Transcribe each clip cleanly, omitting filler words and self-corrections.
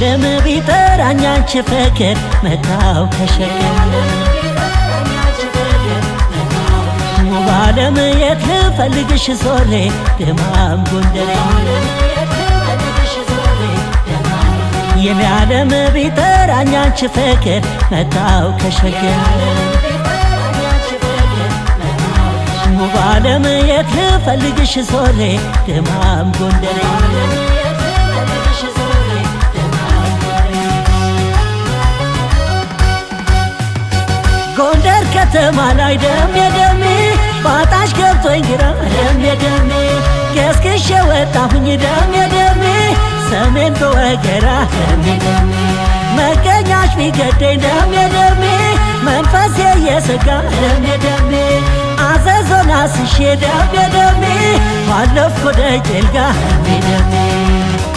ዓለም ቢጠራኝ አንቺ ፍቅር መጣው ከሸገር ውብ ዓለም የት ልፈልግሽ ዞሬ ደማም ጎንደሬ የኔ ዓለም ቢጠራኝ አንቺ ፍቅር መጣው ከሸገር ውብ ዓለም የት ልፈልግሽ ዞሬ ደማም ጎንደሬ ጎንደር ከተማ ላይ ደሜ ደሜ ባጣሽ ገብቶኝ ግራ ደሜ ደሜ ገስግሼ ወጣሁኝ ደሜ ደሜ ሰሜን በወገራ ደሜ ደሜ መገኛሽ ቢገደኝ ደሜ ደሜ መንፈሴ የሰጋ ደሜ ደሜ አዘዞን አስሼ ደሜ ደሜ ባለፍኩ ደጀልጋ ደሜ ደሜ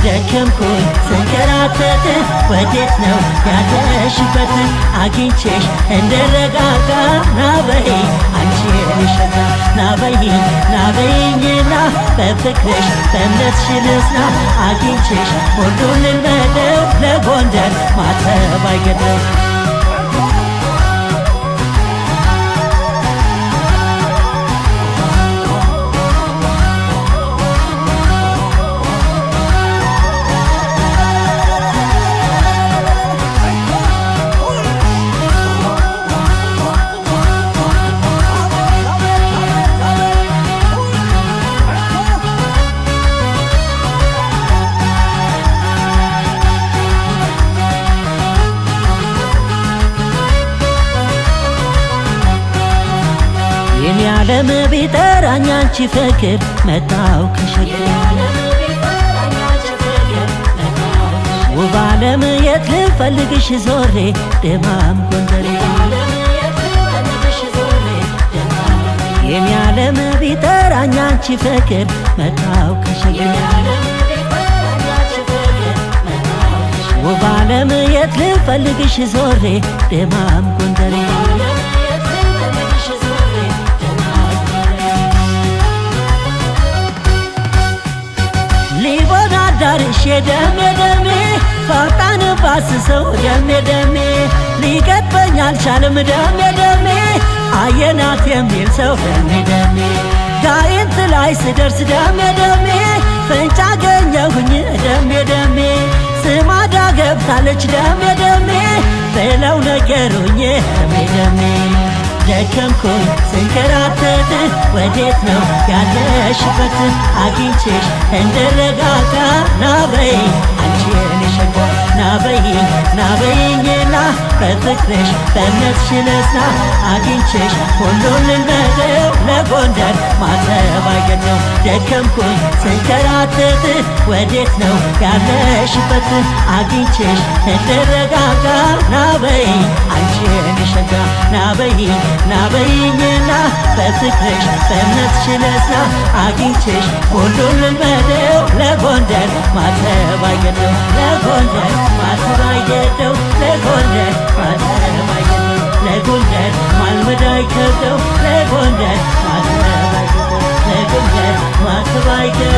ደከምኩኝ ስንከራተት ወዴት ነው ያለሽበት አግኝቼሽ እንደረጋጋ ናበይ አንቺ ልሸጋ ናበይኝና በፍቅርሽ በእምነትሽ ልጽና አግኝቼሽ ሁሉን ልመደው ለጎንደር ማተብ አይገደው የኔ ዓለም ቢጠራኝ አንቺ ፍቅር መጣው ከሸገር ውብ ዓለም የት ልፈልግሽ ዞሬ ደማም ጎንደሬ የኔ ዓለም ቢጠራኝ አንቺ ፍቅር መጣው ከሸገር ውብ ዓለም የት ልፈልግሽ ዞሬ ደማም ጎንደሬ ሊቦን አዳርሼ ደሜ ደሜ ፈጣን ባስሰው ደሜ ደሜ ሊገጥመኝ አልቻለም ደሜ ደሜ አየናት የሚል ሰው ደሜ ደሜ ጋይንት ላይ ስደርስ ደሜ ደሜ ፍንጭ አገኘሁኝ ደሜ ደሜ ስማዳ ገብታለች ደሜ ደሜ ብለው ነገሩኝ ደሜ ደሜ ደከምኩኝ ስንከራተት ወዴት ነው ያለሽበት አግኝቼሽ እንደረጋጋ ናበይ አንቺ ልሸጋ ናበይኝና በፍቅርሽ በእምነትሽ ልጽና አግኝቼሽ ሁሉን ልመደው ለጎንደር ማተብ አይገደው ደከምኩኝ ስንከራተት ወዴት ነው ያለሽበት አግኝቼሽ እንደረጋጋ ናበይ አንቺ ልሸጋ ናበይኝና በፍቅርሽ በእምነትሽ ልጽና አግኝቼሽ ሁሉን ልመደው ለጎንደር ማተብ አይገደው ለጎንደር ማተብ አይገደው ለጎንደር ማተብ አይገደው ለጎንደር ማልመድ አይከብደው ለጎንደር ማተብ አይገደው ለጎንደር ማተብ አይገደው